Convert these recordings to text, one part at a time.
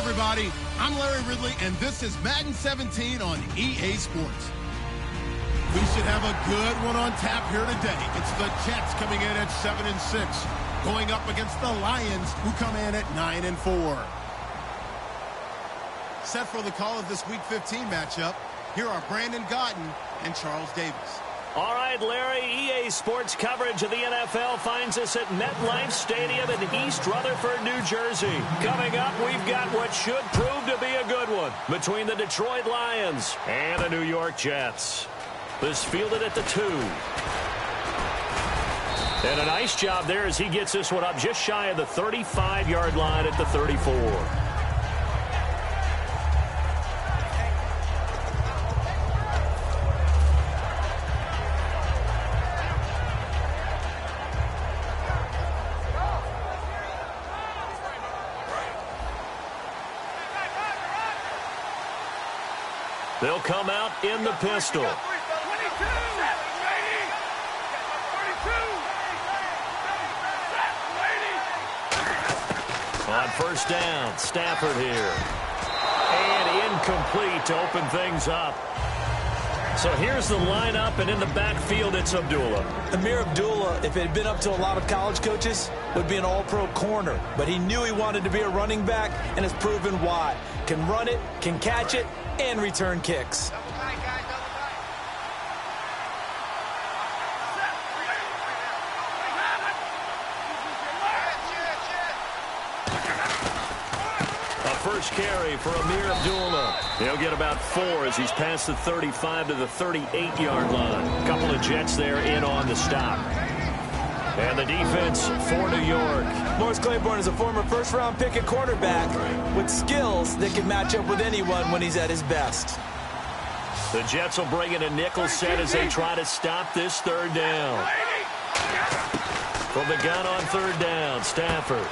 everybody. I'm Larry Ridley, and this is Madden 17 on EA Sports. We should have a good one on tap here today. It's the Jets coming in at 7-6, going up against the Lions, who come in at 9-4. Set for the call of this Week 15 matchup, here are Brandon Gaudin and Charles Davis. All right, Larry, EA Sports coverage of the NFL finds us at MetLife Stadium in East Rutherford, New Jersey. Coming up, we've got what should prove to be a good one between the Detroit Lions and the New York Jets. This fielded at the 2. And a nice job there as he gets this one up just shy of the 35-yard line at the 34. They'll come out in the pistol. On first down, Stafford here. And incomplete to open things up. So here's the lineup, and in the backfield, it's Abdullah. Amir Abdullah, if it had been up to a lot of college coaches, would be an all-pro corner. But he knew he wanted to be a running back, and has proven why. Can run it, can catch it, and return kicks. First carry for Amir Abdullah. He'll get about 4 as he's past the 35 to the 38-yard line. Couple of Jets there in on the stop. And the defense for New York. Morris Claiborne is a former first-round pick at quarterback with skills that can match up with anyone when he's at his best. The Jets will bring in a nickel set as they try to stop this third down. From the gun on third down, Stafford.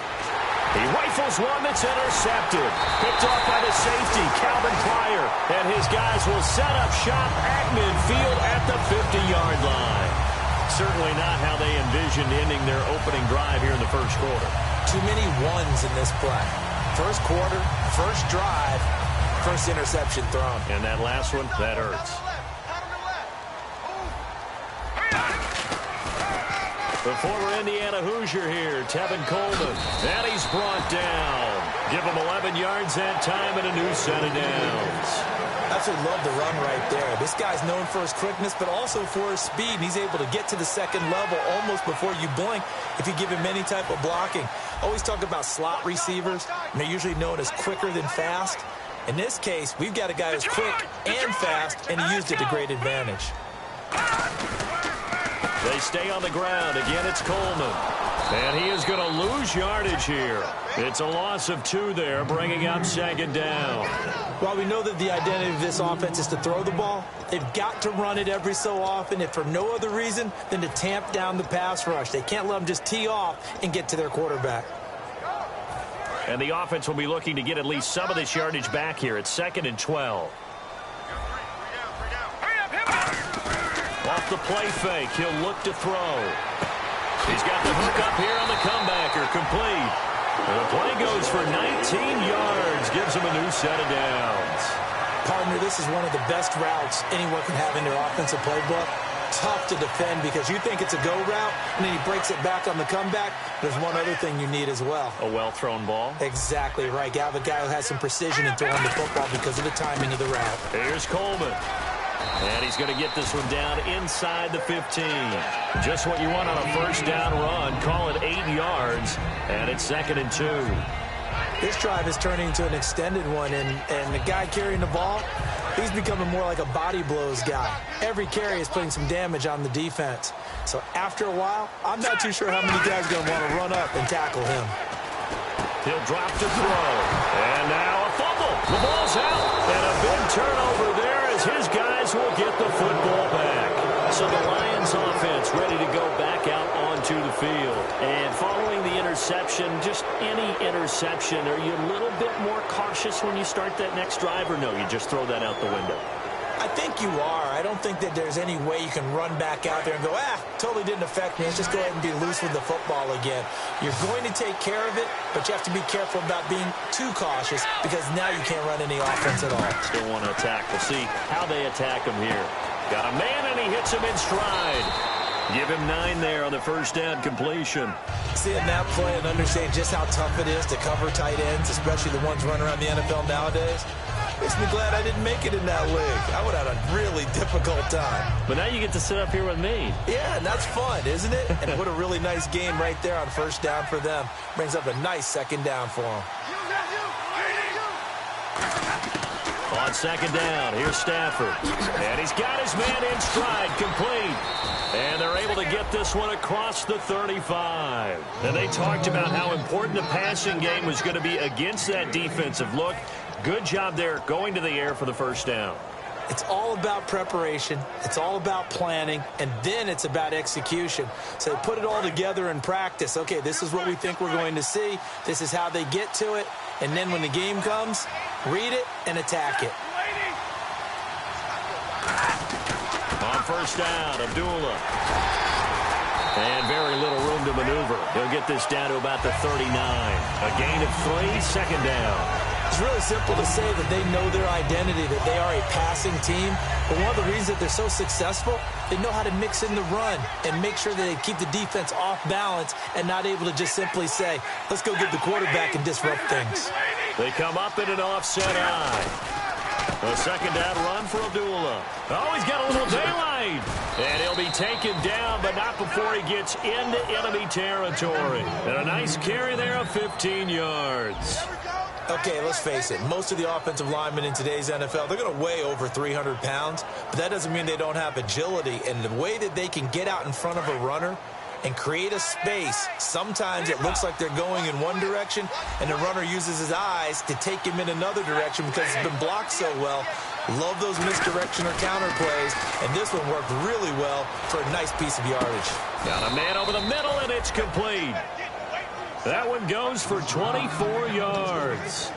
He rifles one that's intercepted. Picked off by the safety, Calvin Pryor. And his guys will set up shop at midfield at the 50-yard line. Certainly not how they envisioned ending their opening drive here in the first quarter. Too many ones in this play. First quarter, first drive, first interception thrown. And that last one, that hurts. The former Indiana Hoosier here, Tevin Coleman. And he's brought down. Give him 11 yards that time and a new set of downs. Absolutely love the run right there. This guy's known for his quickness, but also for his speed. He's able to get to the second level almost before you blink if you give him any type of blocking. Always talk about slot receivers, and they're usually known as quicker than fast. In this case, we've got a guy who's quick and fast, and he used it to great advantage. They stay on the ground. Again, it's Coleman. And he is going to lose yardage here. It's a loss of 2 there, bringing up second down. While we know that the identity of this offense is to throw the ball, they've got to run it every so often, if for no other reason than to tamp down the pass rush. They can't let them just tee off and get to their quarterback. And the offense will be looking to get at least some of this yardage back here. It's 2nd and 12. Off the play fake, he'll look to throw. He's got the hook up here on the comebacker, complete. And the play goes for 19 yards, gives him a new set of downs. Partner, this is one of the best routes anyone can have in their offensive playbook. Tough to defend because you think it's a go route, and then he breaks it back on the comeback. There's one other thing you need as well. A well-thrown ball. Exactly right. You have a guy who has some precision in throwing the football because of the timing of the route. Here's Coleman. And he's going to get this one down inside the 15. Just what you want on a first down run. Call it 8 yards, and it's 2nd and 2. This drive is turning into an extended one, and the guy carrying the ball, he's becoming more like a body blows guy. Every carry is putting some damage on the defense. So after a while, I'm not too sure how many guys are going to want to run up and tackle him. He'll drop to throw. And now a fumble. The ball's out. And a big turnover there as his guys will get the football back. So the Lions offense ready to go back out onto the field. And following the interception, just any interception, are you a little bit more cautious when you start that next drive, or no, you just throw that out the window? I think you are. I don't think that there's any way you can run back out there and go, totally didn't affect me. Let's just go ahead and be loose with the football again. You're going to take care of it, but you have to be careful about being too cautious because now you can't run any offense at all. Still want to attack. We'll see how they attack him here. Got a man, and he hits him in stride. Give him 9 there on the first down completion. Seeing that play and understanding just how tough it is to cover tight ends, especially the ones running around the NFL nowadays, makes me glad I didn't make it in that league. I would have had a really difficult time. But now you get to sit up here with me. Yeah, and that's fun, isn't it? And what a really nice game right there on first down for them. Brings up a nice second down for them. On second down, here's Stafford. And he's got his man in stride, complete. And they're able to get this one across the 35. And they talked about how important the passing game was going to be against that defensive look. Good job there going to the air for the first down. It's all about preparation. It's all about planning. And then it's about execution. So they put it all together in practice. Okay, this is what we think we're going to see. This is how they get to it. And then when the game comes, read it and attack it. On first down, Abdullah. And very little room to maneuver. He'll get this down to about the 39. A gain of 3, second down. It's really simple to say that they know their identity, that they are a passing team. But one of the reasons that they're so successful, they know how to mix in the run and make sure that they keep the defense off balance and not able to just simply say, let's go get the quarterback and disrupt things. They come up in an offset eye. A second down run for Abdullah. Oh, he's got a little daylight. And he'll be taken down, but not before he gets into enemy territory. And a nice carry there of 15 yards. Okay, let's face it. Most of the offensive linemen in today's NFL, they're going to weigh over 300 pounds, but that doesn't mean they don't have agility. And the way that they can get out in front of a runner and create a space, sometimes it looks like they're going in one direction, and the runner uses his eyes to take him in another direction because it's been blocked so well. Love those misdirection or counter plays, and this one worked really well for a nice piece of yardage. Got a man over the middle, and it's complete. That one goes for 24 yards.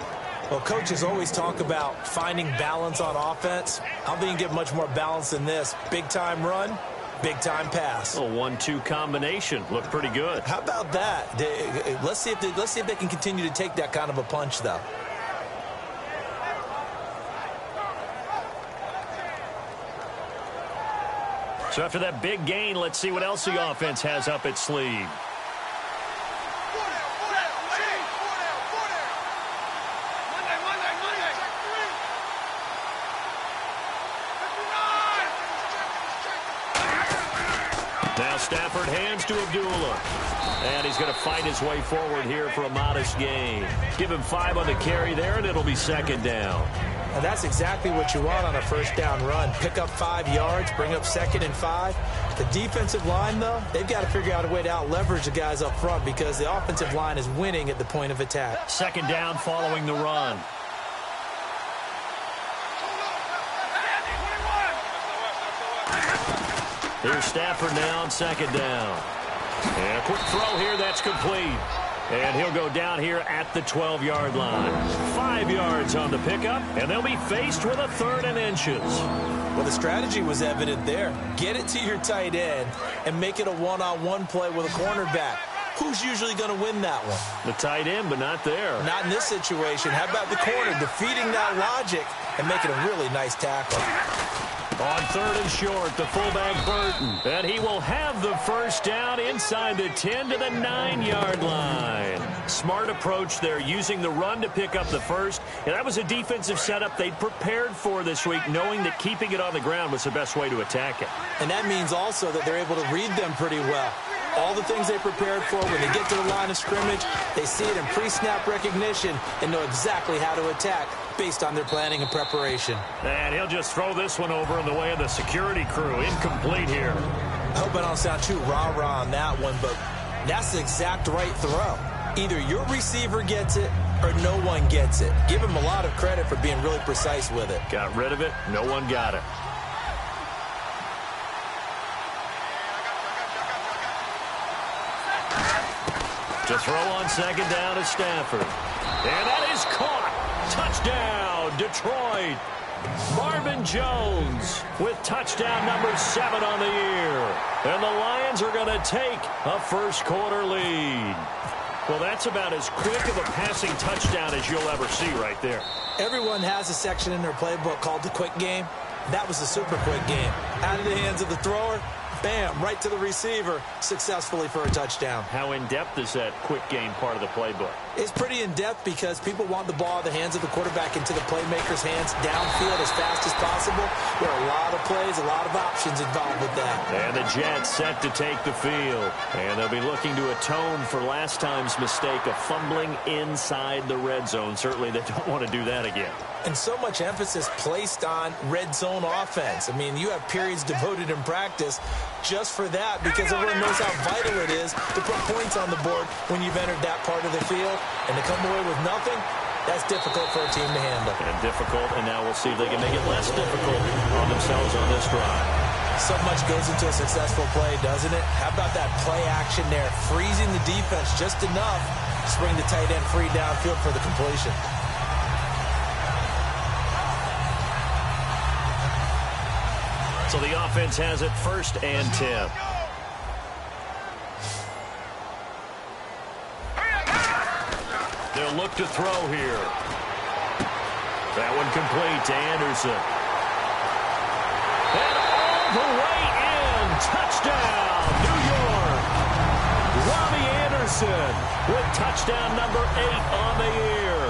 Well, coaches always talk about finding balance on offense. I don't think you can get much more balance than this. Big-time run, big-time pass. A 1-2 combination. Looked pretty good. How about that? Let's see if they can continue to take that kind of a punch, though. So after that big gain, let's see what else the offense has up its sleeve. Now Stafford hands to Abdullah. And he's going to fight his way forward here for a modest gain. Give him 5 on the carry there, and it'll be second down. And that's exactly what you want on a first down run. Pick up 5 yards, bring up second and 5. The defensive line, though, they've got to figure out a way to out-leverage the guys up front because the offensive line is winning at the point of attack. Second down following the run. Here's Stafford now on second down. And a quick throw here, that's complete. And he'll go down here at the 12-yard line. 5 yards on the pickup, and they'll be faced with a 3rd and inches. Well, the strategy was evident there. Get it to your tight end and make it a one-on-one play with a cornerback. Who's usually going to win that one? The tight end, but not there. Not in this situation. How about the corner defeating that logic and making a really nice tackle? On 3rd and short, the fullback Burton. And he will have the first down inside the 10 to the 9-yard line. Smart approach there, using the run to pick up the first. And that was a defensive setup they'd prepared for this week, knowing that keeping it on the ground was the best way to attack it. And that means also that they're able to read them pretty well. All the things they prepared for, when they get to the line of scrimmage, they see it in pre-snap recognition and know exactly how to attack based on their planning and preparation. And he'll just throw this one over in the way of the security crew. Incomplete here. I hope I don't sound too rah-rah on that one, but that's the exact right throw. Either your receiver gets it or no one gets it. Give him a lot of credit for being really precise with it. Got rid of it. No one got it. To throw on second down is Stafford. And that is caught. Touchdown, Detroit. Marvin Jones with touchdown number 7 on the year. And the Lions are going to take a first-quarter lead. Well, that's about as quick of a passing touchdown as you'll ever see right there. Everyone has a section in their playbook called the quick game. That was a super quick game. Out of the hands of the thrower, bam, right to the receiver, successfully for a touchdown. How in-depth is that quick game part of the playbook? It's pretty in-depth because people want the ball in the hands of the quarterback into the playmaker's hands downfield as fast as possible. There are a lot of plays, a lot of options involved with that. And the Jets set to take the field. And they'll be looking to atone for last time's mistake of fumbling inside the red zone. Certainly they don't want to do that again. And so much emphasis placed on red zone offense. I mean, you have periods devoted in practice just for that because everyone knows how vital it is to put points on the board when you've entered that part of the field. And to come away with nothing, that's difficult for a team to handle. And difficult, and now we'll see if they can make it less difficult on themselves on this drive. So much goes into a successful play, doesn't it? How about that play action there? Freezing the defense just enough to bring the tight end free downfield for the completion. So the offense has it 1st and 10. They'll look to throw here. That one complete to Anderson. And all the way in. Touchdown, New York. Robbie Anderson with touchdown number 8 on the year.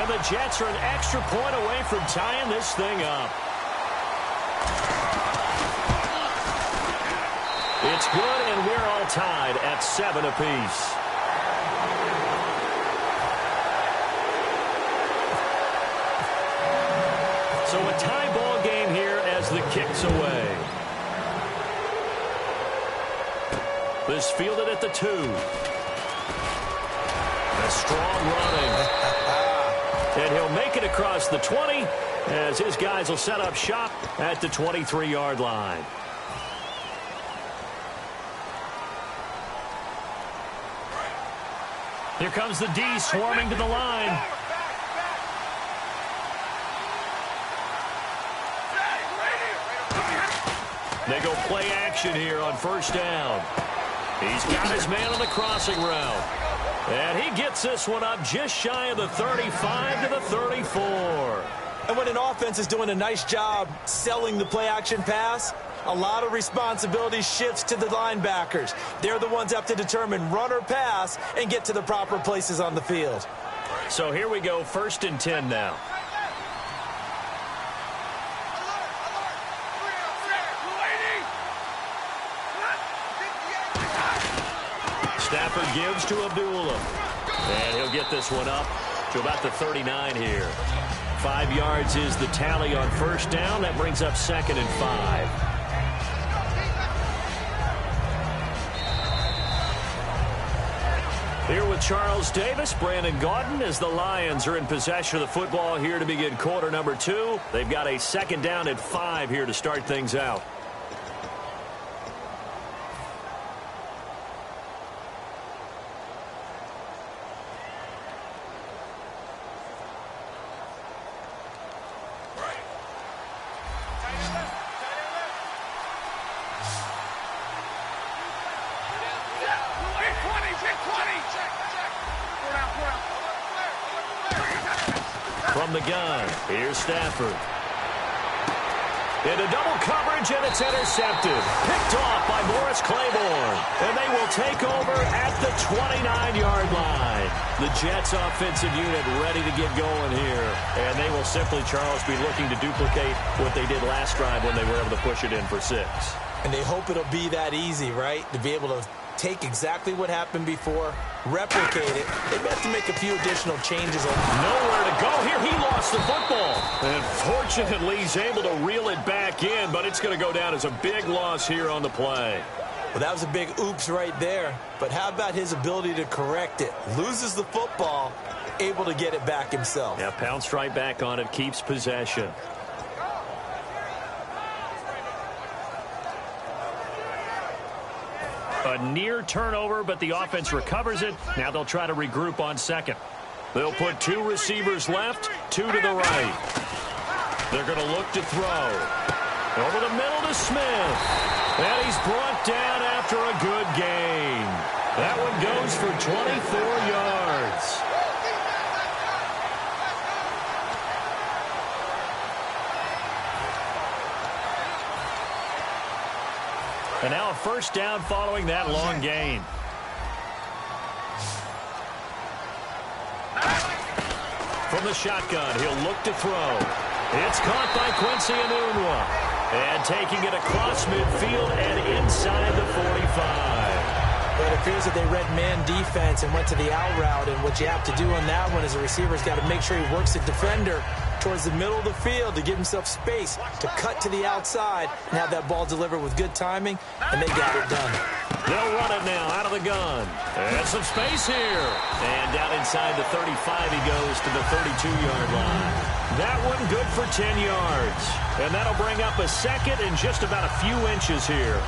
And the Jets are an extra point away from tying this thing up. It's good, and we're all tied at 7 apiece. So a tie ball game here as the kick's away. This fielded at the 2. A strong running. And he'll make it across the 20 as his guys will set up shop at the 23-yard line. Here comes the D swarming to the line. They go play action here on 1st down. He's got his man on the crossing route. And he gets this one up just shy of the 35 to the 34. And when an offense is doing a nice job selling the play action pass, a lot of responsibility shifts to the linebackers. They're the ones that have to determine run or pass and get to the proper places on the field. So here we go, 1st and 10 now. Stafford gives to Abdullah. And he'll get this one up to about the 39 here. 5 yards is the tally on 1st down. That brings up 2nd and 5. Here with Charles Davis, Brandon Gaudin, as the Lions are in possession of the football here to begin quarter number 2. They've got a 2nd down and 5 here to start things out. From the gun, here's Stafford. Into double coverage, and it's intercepted. Picked off by Morris Claiborne. And they will take over at the 29-yard line. The Jets offensive unit ready to get going here. And they will simply, Charles, be looking to duplicate what they did last drive when they were able to push it in for 6. And they hope it'll be that easy, right? To be able to take exactly what happened before, replicate it. They have to make a few additional changes. Nowhere to go here. He lost the football. And fortunately, he's able to reel it back in, but it's going to go down as a big loss here on the play. Well, that was a big oops right there. But how about his ability to correct it? Loses the football, able to get it back himself. Yeah, pounced right back on it, keeps possession. A near turnover, but the offense recovers it. Now they'll try to regroup on 2nd. They'll put 2 receivers left, 2 to the right. They're going to look to throw. Over the middle to Smith. And he's brought down after a good gain. That one goes for 24 yards. And now a first down following that long gain. From the shotgun, he'll look to throw. It's caught by Quincy Enunwa. And taking it across midfield and inside the 45. But it appears that they read man defense and went to the out route. And what you have to do on that one is the receiver's got to make sure he works the defender towards the middle of the field to give himself space to cut to the outside and have that ball delivered with good timing, and they got it done. They'll run it now out of the gun. And some space here. And down inside the 35 he goes to the 32-yard line. That one good for 10 yards. And that'll bring up a second and just about a few inches here.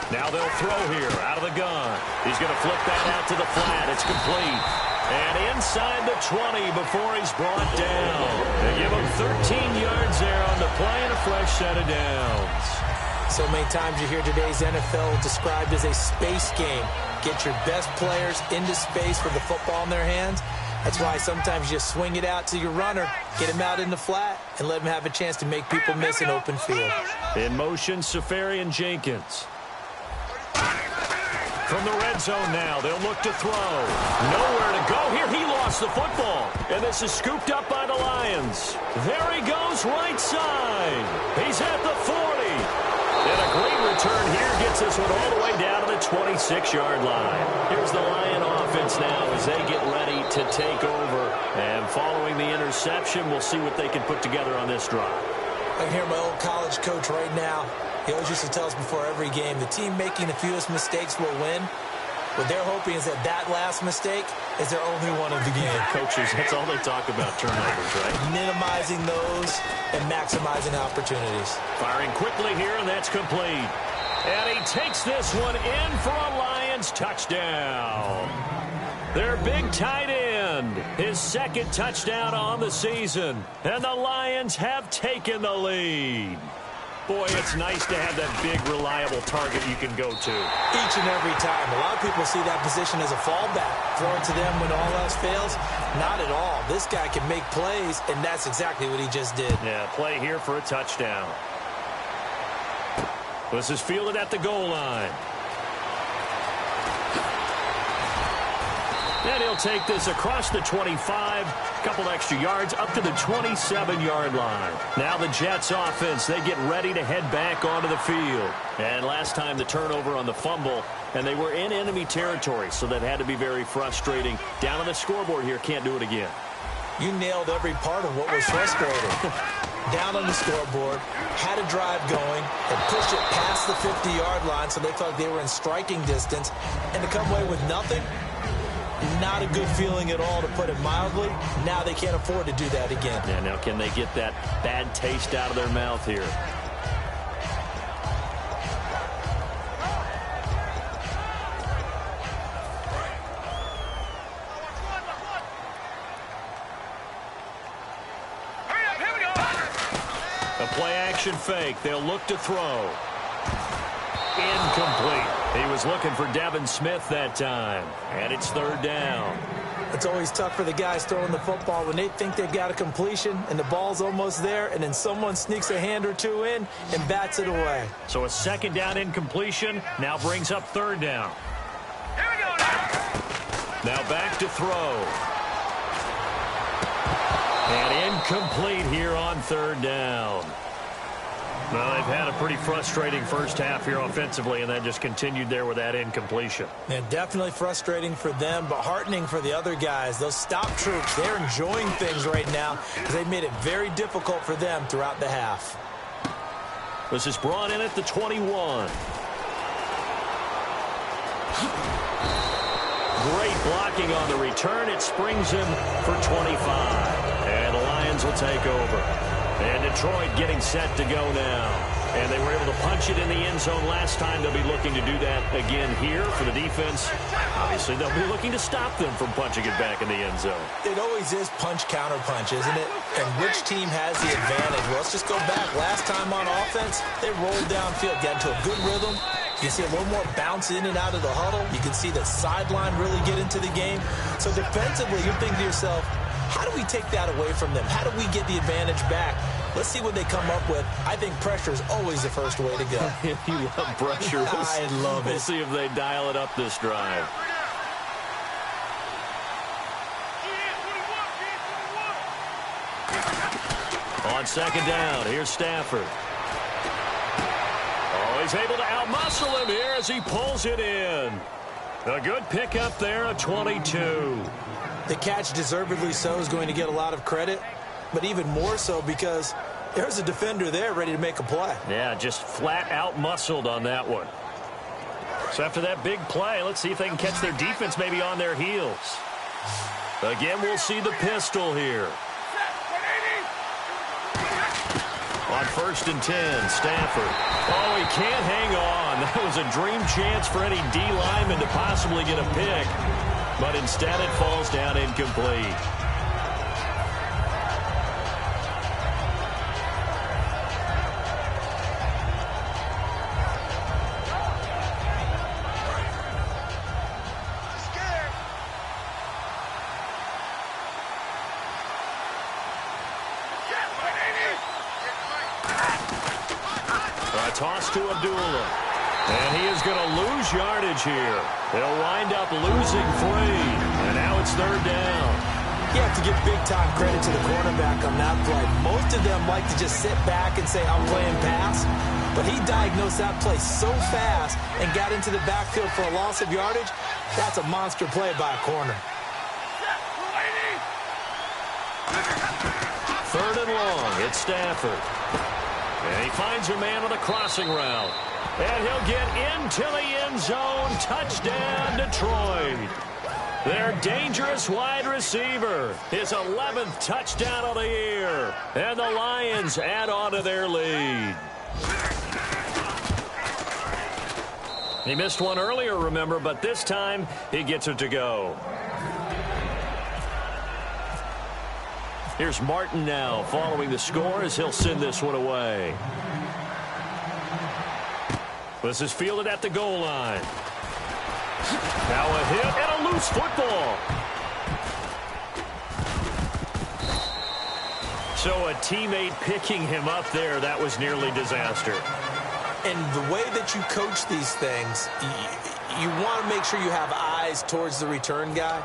Now they'll throw here out of the gun. He's going to flip that out to the flat. It's complete. And inside the 20 before he's brought down. They give him 13 yards there on the play and a fresh set of downs. So many times you hear today's NFL described as a space game. Get your best players into space with the football in their hands. That's why sometimes you just swing it out to your runner, get him out in the flat, and let him have a chance to make people miss an open field. In motion, Safarian Jenkins. From the red zone now, they'll look to throw. Nowhere to go here. He lost the football. And this is scooped up by the Lions. There he goes, right side. He's at the 40. And a great return here gets this one all the way down to the 26-yard line. Here's the Lion offense now as they get ready to take over. And following the interception, we'll see what they can put together on this drive. I can hear my old college coach right now. He always used to tell us before every game, the team making the fewest mistakes will win. What they're hoping is that last mistake is their only one of the game. Coaches, that's all they talk about, turnovers, right? Minimizing those and maximizing opportunities. Firing quickly here, and that's complete. And he takes this one in for a Lions touchdown. Their big tight end, his second touchdown on the season. And the Lions have taken the lead. Boy, it's nice to have that big, reliable target you can go to. Each and every time. A lot of people see that position as a fallback. Throw it to them when all else fails. Not at all. This guy can make plays, and that's exactly what he just did. Yeah, play here for a touchdown. This is fielded at the goal line. And he'll take this across the 25, a couple extra yards, up to the 27-yard line. Now the Jets offense, they get ready to head back onto the field. And last time the turnover on the fumble, and they were in enemy territory, so that had to be very frustrating. Down on the scoreboard here, can't do it again. You nailed every part of what was frustrating. Down on the scoreboard, had a drive going, and pushed it past the 50-yard line so they felt they were in striking distance, and to come away with nothing, not a good feeling at all, to put it mildly. Now they can't afford to do that again. Yeah, now can they get that bad taste out of their mouth here? A play-action fake. They'll look to throw. Incomplete. He was looking for Devin Smith that time. And it's third down. It's always tough for the guys throwing the football when they think they've got a completion and the ball's almost there, and then someone sneaks a hand or two in and bats it away. So a second down incompletion now brings up third down. Here we go now. Now back to throw. And incomplete here on third down. Well, they've had a pretty frustrating first half here offensively, and then just continued there with that incompletion. And definitely frustrating for them, but heartening for the other guys. Those stop troops, they're enjoying things right now because they've made it very difficult for them throughout the half. This is brought in at the 21. Great blocking on the return. It springs him for 25. And the Lions will take over. And Detroit getting set to go now. And they were able to punch it in the end zone last time. They'll be looking to do that again here for the defense. Obviously, they'll be looking to stop them from punching it back in the end zone. It always is punch-counter-punch, isn't it? And which team has the advantage? Well, let's just go back. Last time on offense, they rolled downfield, got into a good rhythm. You can see a little more bounce in and out of the huddle. You can see the sideline really get into the game. So defensively, you're thinking to yourself, how do we take that away from them? How do we get the advantage back? Let's see what they come up with. I think pressure is always the first way to go. You love pressure. I love it. We'll see if they dial it up this drive. On second down, here's Stafford. Oh, he's able to outmuscle him here as he pulls it in. A good pickup there, a 22. The catch, deservedly so, is going to get a lot of credit, but even more so because there's a defender there ready to make a play. Yeah, just flat out muscled on that one. So after that big play, let's see if they can catch their defense maybe on their heels. Again, we'll see the pistol here. On 1st and 10, Stafford. Oh, he can't hang on. That was a dream chance for any D lineman to possibly get a pick. But instead it falls down incomplete. Toss to Abdullah. And he is going to lose yardage here. They'll wind up losing 3. And now it's 3rd down. You have to give big-time credit to the quarterback on that play. Most of them like to just sit back and say, I'm playing pass. But he diagnosed that play so fast and got into the backfield for a loss of yardage. That's a monster play by a corner. 3rd and long. It's Stafford. And he finds a man on the crossing route. And he'll get into the end zone. Touchdown, Detroit. Their dangerous wide receiver. His 11th touchdown of the year. And the Lions add on to their lead. He missed one earlier, remember, but this time he gets it to go. Here's Martin now following the score as he'll send this one away. This is fielded at the goal line. Now a hit and a loose football. So a teammate picking him up there, that was nearly disaster. And the way that you coach these things, you want to make sure you have eyes towards the return guy,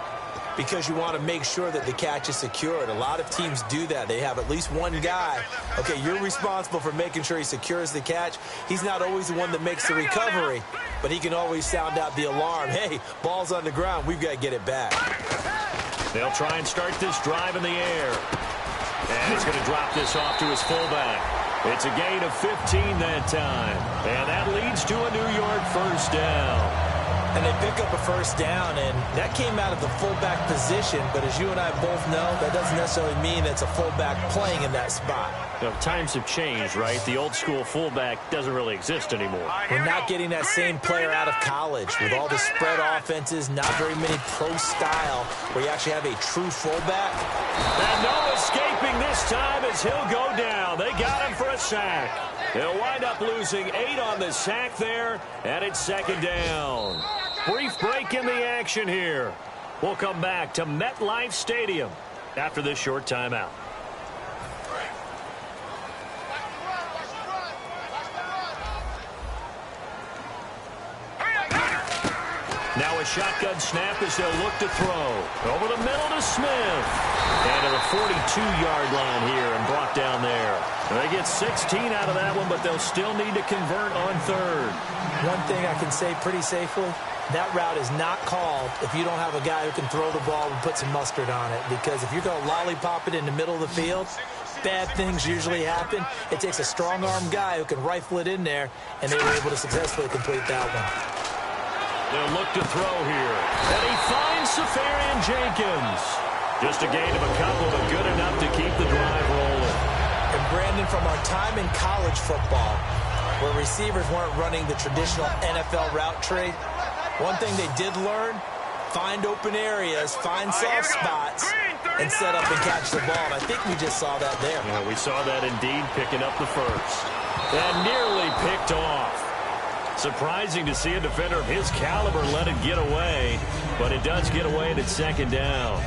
because you want to make sure that the catch is secured. A lot of teams do that. They have at least one guy. Okay, you're responsible for making sure he secures the catch. He's not always the one that makes the recovery, but he can always sound out the alarm. Hey, ball's on the ground. We've got to get it back. They'll try and start this drive in the air. And he's going to drop this off to his fullback. It's a gain of 15 that time. And that leads to a New York 1st down. And they pick up a 1st down, and that came out of the fullback position. But as you and I both know, that doesn't necessarily mean it's a fullback playing in that spot. You know, times have changed, right? The old school fullback doesn't really exist anymore. We're not getting that same player out of college with all the spread offenses, not very many pro style, where you actually have a true fullback. And no escaping this time as he'll go down. They got him for a sack. They'll wind up losing 8 on the sack there, and it's 2nd down. Brief break in the action here. We'll come back to MetLife Stadium after this short timeout. Now a shotgun snap as they'll look to throw. Over the middle to Smith. And to the 42-yard line here and brought down there. They get 16 out of that one, but they'll still need to convert on 3rd. One thing I can say pretty safely, that route is not called if you don't have a guy who can throw the ball and put some mustard on it. Because if you're going to lollipop it in the middle of the field, bad things usually happen. It takes a strong-arm guy who can rifle it in there, and they were able to successfully complete that one. They'll look to throw here. And he finds Safarian Jenkins. Just a gain of a couple, but good enough to keep the drive rolling. And Brandon, from our time in college football, where receivers weren't running the traditional NFL route tree. One thing they did learn, find open areas, find soft spots, and set up and catch the ball. And I think we just saw that there. Yeah, we saw that indeed, picking up the first. And nearly picked off. Surprising to see a defender of his caliber let it get away, but it does get away and it's second down.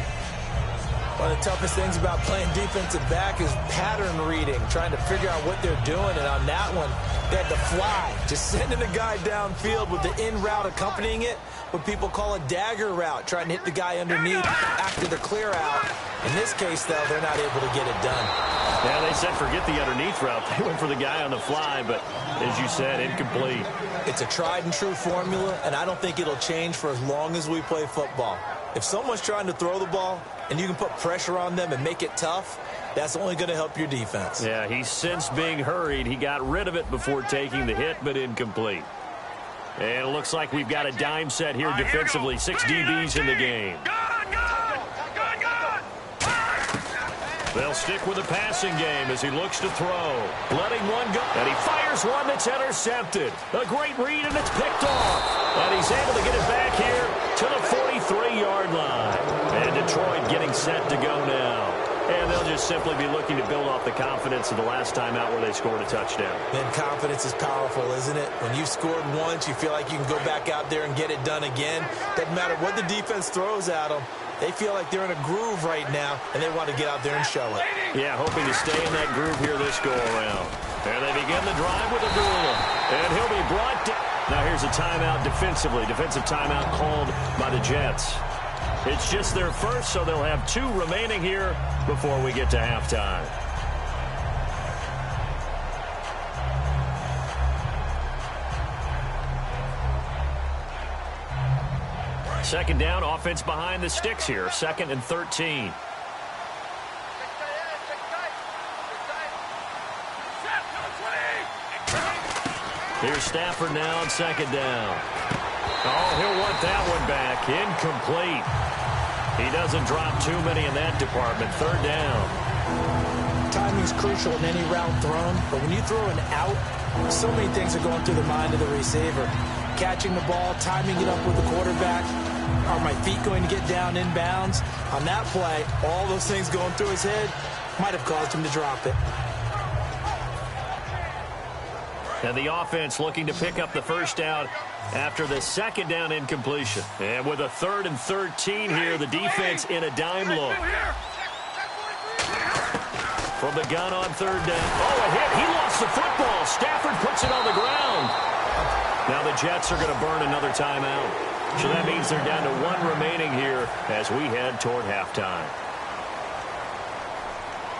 One of the toughest things about playing defensive back is pattern reading, trying to figure out what they're doing. And on that one, they had to fly, just sending a guy downfield with the in route accompanying it, what people call a dagger route, trying to hit the guy underneath after the clear out. In this case, though, they're not able to get it done. Yeah, they said forget the underneath route. They went for the guy on the fly, but as you said, incomplete. It's a tried and true formula, and I don't think it'll change for as long as we play football. If someone's trying to throw the ball and you can put pressure on them and make it tough, that's only going to help your defense. Yeah, he's since being hurried. He got rid of it before taking the hit, but incomplete. And it looks like we've got a dime set here defensively. 6 DBs in the game. They'll stick with the passing game as he looks to throw. Letting one go. And he fires one that's intercepted. A great read, and it's picked off. And he's able to get it back here to the 43-yard line. And Detroit getting set to go now. And they'll just simply be looking to build off the confidence of the last time out where they scored a touchdown. And confidence is powerful, isn't it? When you've scored once, you feel like you can go back out there and get it done again. Doesn't matter what the defense throws at them. They feel like they're in a groove right now, and they want to get out there and show it. Yeah, hoping to stay in that groove here this go-around. And they begin the drive with a duel. And he'll be brought down. Now here's a timeout defensively. Defensive timeout called by the Jets. It's just their first, so they'll have 2 remaining here before we get to halftime. Second down, offense behind the sticks here. 2nd and 13. Here's Stafford now on 2nd down. Oh, he'll want that one back. Incomplete. He doesn't drop too many in that department. 3rd down. Timing's crucial in any route thrown, but when you throw an out, so many things are going through the mind of the receiver. Catching the ball, timing it up with the quarterback. Are my feet going to get down inbounds? On that play, all those things going through his head might have caused him to drop it. And the offense looking to pick up the first down after the 2nd down incompletion. And with a 3rd and 13 here, the defense in a dime look. From the gun on 3rd down. Oh, a hit. He lost the football. Stafford puts it on the ground. Now the Jets are going to burn another timeout. So that means they're down to 1 remaining here as we head toward halftime.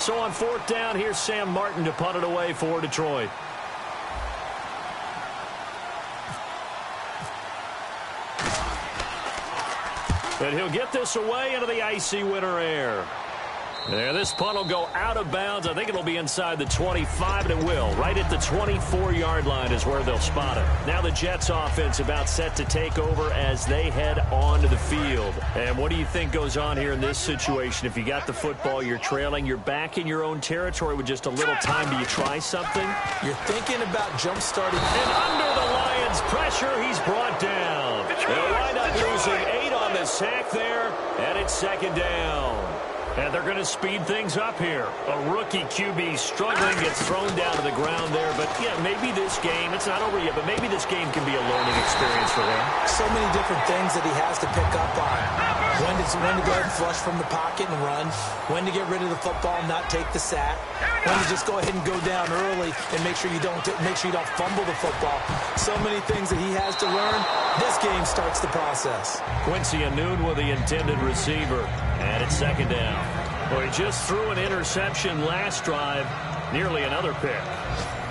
So on 4th down, here's Sam Martin to punt it away for Detroit. And he'll get this away into the icy winter air. There, this punt will go out of bounds. I think it'll be inside the 25, and it will. Right at the 24-yard line is where they'll spot it. Now the Jets offense about set to take over as they head onto the field. And what do you think goes on here in this situation? If you got the football, you're trailing, you're back in your own territory with just a little time. Do you try something? You're thinking about jump-starting. And under the Lions' pressure, he's brought down. They'll wind up losing 8 on the sack there, and it's 2nd down. And they're going to speed things up here. A rookie QB struggling, gets thrown down to the ground there. But, yeah, maybe this game, it's not over yet, but maybe this game can be a learning experience for him. So many different things that he has to pick up on. When to go ahead and flush from the pocket and run. When to get rid of the football and not take the sack. When to just go ahead and go down early and make sure you don't fumble the football. So many things that he has to learn. This game starts the process. Quincy Anoon with the intended receiver. And it's 2nd down. Well, he just threw an interception last drive. Nearly another pick.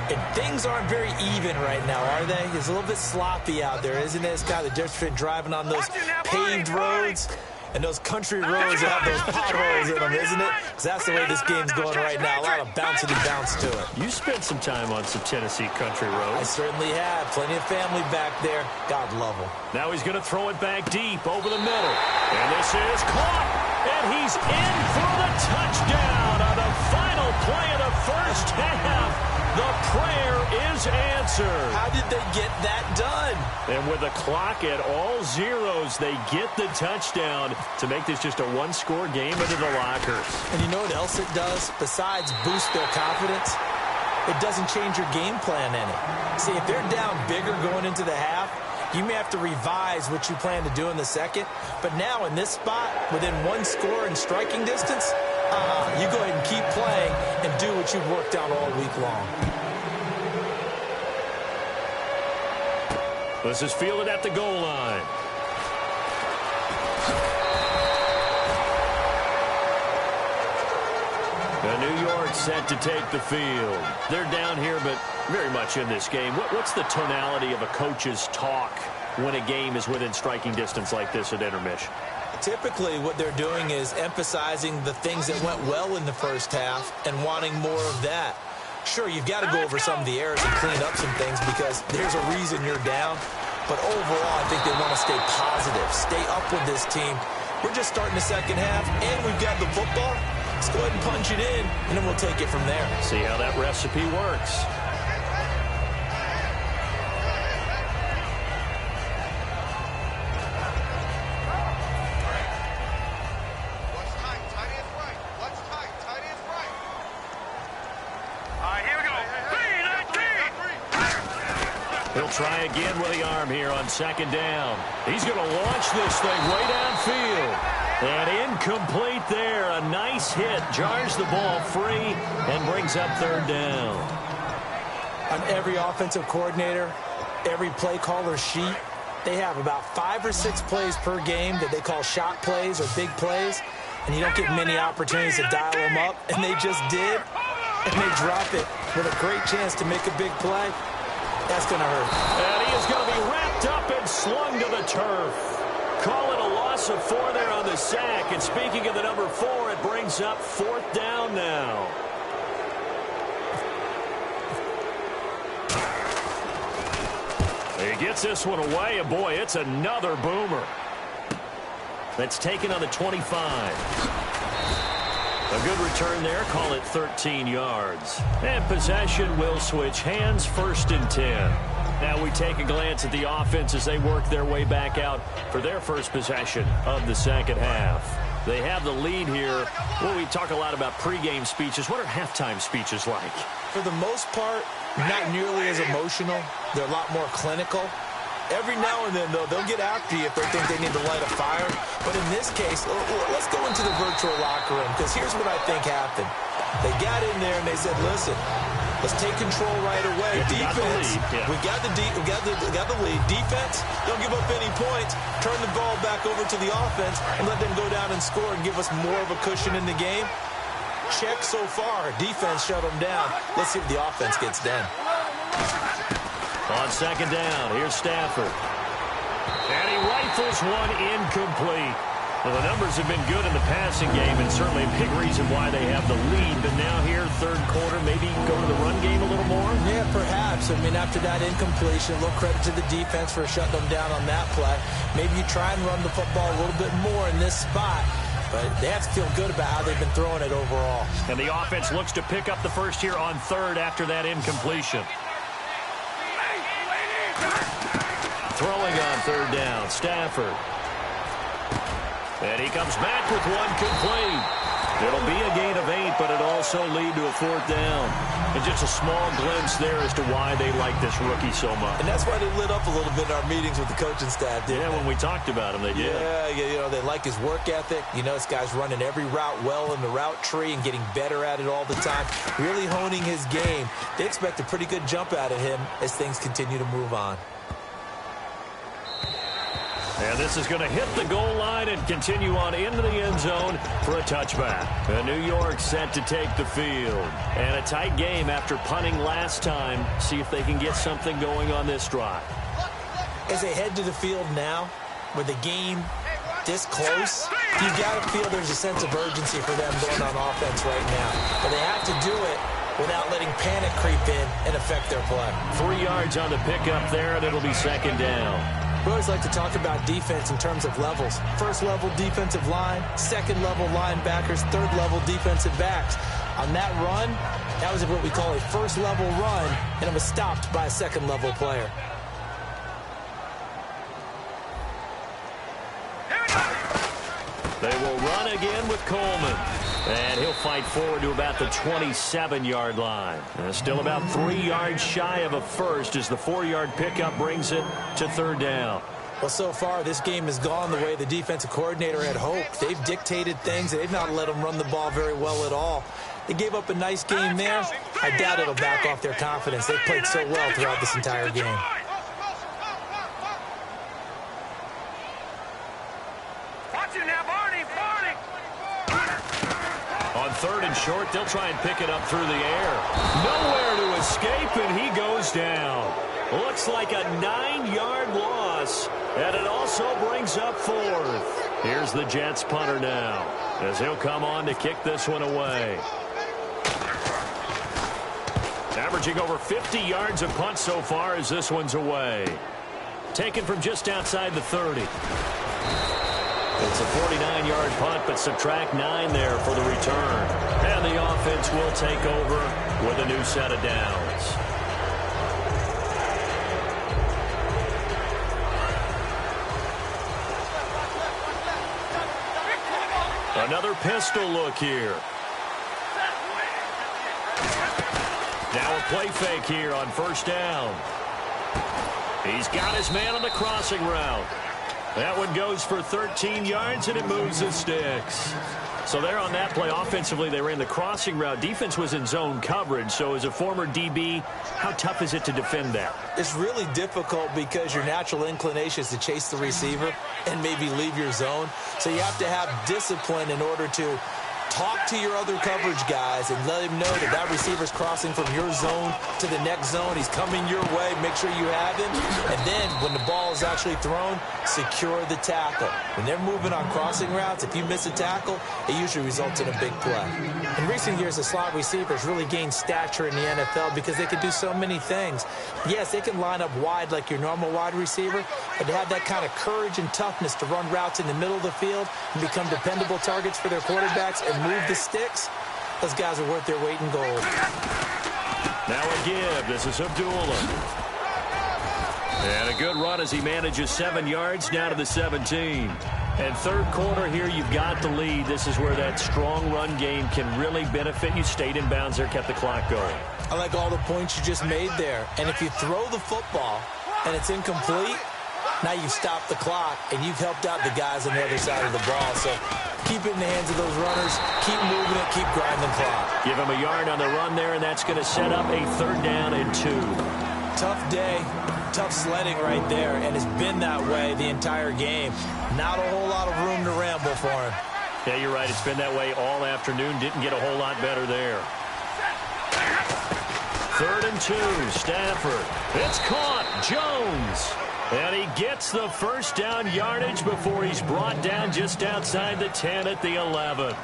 And things aren't very even right now, are they? It's a little bit sloppy out there, isn't it? It's kind of the difference between driving on those paved roads and those country roads that have those potholes in them, isn't it? Because that's the way this game's going right now. A lot of bouncity bounce to it. You spent some time on some Tennessee country roads. I certainly have. Plenty of family back there. God love them. Now he's going to throw it back deep over the middle. And this is caught. And he's in for the touchdown on the final play of the first half. The prayer is answered. How did they get that done? And with the clock at all zeros, they get the touchdown to make this just a one-score game into the lockers. And you know what else it does? Besides boost their confidence, it doesn't change your game plan any. See, if they're down bigger going into the half, you may have to revise what you plan to do in the second. But now in this spot, within one score and striking distance, you go ahead and keep playing and do what you've worked on all week long. This is fielded at the goal line. New York set to take the field. They're down here, but very much in this game. What's the tonality of a coach's talk when a game is within striking distance like this at intermission? Typically, what they're doing is emphasizing the things that went well in the first half and wanting more of that. Sure, you've got to go over some of the errors and clean up some things because there's a reason you're down. But overall, I think they want to stay positive, stay up with this team. We're just starting the second half, and we've got the football. Let's go ahead and punch it in, and then we'll take it from there. See how that recipe works. He'll try again with the arm here on second down. He's going to launch this thing way downfield. And incomplete there. A nice hit. Jars the ball free and brings up third down. On every offensive coordinator, every play caller sheet, they have about 5 or 6 plays per game that they call shot plays or big plays. And you don't get many opportunities to dial them up. And they just did. And they drop it with a great chance to make a big play. That's going to hurt. And he is going to be wrapped up and slung to the turf. Call it a loss of 4 there on the sack. And speaking of the number 4, it brings up fourth down now. He gets this one away, and boy, it's another boomer. That's taken on the 25. A good return there. Call it 13 yards. And possession will switch hands, 1st and 10. Now we take a glance at the offense as they work their way back out for their first possession of the second half. They have the lead here. Well, we talk a lot about pregame speeches. What are halftime speeches like? For the most part, not nearly as emotional. They're a lot more clinical. Every now and then, though, they'll get after you if they think they need to light a fire. But in this case, let's go into the virtual locker room, because here's what I think happened. They got in there and they said, listen, let's take control right away. Defense, we got the lead. Defense, don't give up any points. Turn the ball back over to the offense and let them go down and score and give us more of a cushion in the game. Check so far. Defense shut them down. Let's see if the offense gets done. On second down, here's Stafford. And he rifles one incomplete. Well, the numbers have been good in the passing game, and certainly a big reason why they have the lead. But now here, third quarter, maybe go to the run game a little more? Yeah, perhaps. I mean, after that incompletion, a little credit to the defense for shutting them down on that play. Maybe you try and run the football a little bit more in this spot. But they have to feel good about how they've been throwing it overall. And the offense looks to pick up the first here on third after that incompletion. Throwing on third down, Stafford. And he comes back with one complete. It'll be a gain of 8, but it'll also lead to a fourth down. And just a small glimpse there as to why they like this rookie so much. And that's why they lit up a little bit in our meetings with the coaching staff, didn't they? When we talked about him, they did. Yeah, you know, they like his work ethic. You know, this guy's running every route well in the route tree and getting better at it all the time. Really honing his game. They expect a pretty good jump out of him as things continue to move on. And this is going to hit the goal line and continue on into the end zone for a touchback. And New York set to take the field. And a tight game after punting last time. See if they can get something going on this drive. As they head to the field now, with the game this close, you've got to feel there's a sense of urgency for them going on offense right now. But they have to do it without letting panic creep in and affect their play. 3 yards on the pickup there, and it'll be second down. We always like to talk about defense in terms of levels. First level defensive line, second level linebackers, third level defensive backs. On that run, That was what we call a first-level run, and it was stopped by a second-level player. They will run again with Coleman. And he'll fight forward to about the 27-yard line. Still about 3 yards shy of a first as the 4-yard pickup brings it to third down. Well, so far, this game has gone the way the defensive coordinator had hoped. They've dictated things. They've not let them run the ball very well at all. They gave up a nice game there. I doubt it'll back off their confidence. They've played so well throughout this entire game. On third and short, they'll try and pick it up through the air. Nowhere to escape, and he goes down. Looks like a 9-yard loss, and it also brings up fourth. Here's the Jets punter now, as he'll come on to kick this one away. Averaging over 50 yards a punt so far as this one's away. Taken from just outside the 30. It's a 49-yard punt, but subtract 9 there for the return. And the offense will take over with a new set of downs. Another pistol look here. Now a play fake here on first down. He's got his man on the crossing route. That one goes for 13 yards, and it moves the sticks. So there on that play, offensively, they ran the crossing route. Defense was in zone coverage. So as a former DB, how tough is it to defend that? It's really difficult because your natural inclination is to chase the receiver and maybe leave your zone. So you have to have discipline in order to talk to your other coverage guys and let him know that that receiver's crossing from your zone to the next zone. He's coming your way. Make sure you have him. And then when the ball is actually thrown, secure the tackle. When they're moving on crossing routes, if you miss a tackle, it usually results in a big play. In recent years, the slot receivers really gained stature in the NFL because they can do so many things. Yes, they can line up wide like your normal wide receiver, but to have that kind of courage and toughness to run routes in the middle of the field and become dependable targets for their quarterbacks and move the sticks, those guys are worth their weight in gold. Now a give. This is Abdullah. And a good run as he manages 7 yards down to the 17. And third quarter here, you've got the lead. This is where that strong run game can really benefit you. Stayed in bounds there, kept the clock going. I like all the points you just made there. And if you throw the football and it's incomplete, now you've stopped the clock and you've helped out the guys on the other side of the ball. So keep it in the hands of those runners. Keep moving it. Keep grinding the clock. Give him a yard on the run there, and that's going to set up a 3rd down and 2. Tough day. Tough sledding right there, and it's been that way the entire game. Not a whole lot of room to ramble for him. Yeah, you're right. It's been that way all afternoon. Didn't get a whole lot better there. 3rd and 2. Stafford. It's caught. Jones. And he gets the first down yardage before he's brought down just outside the 10 at the 11.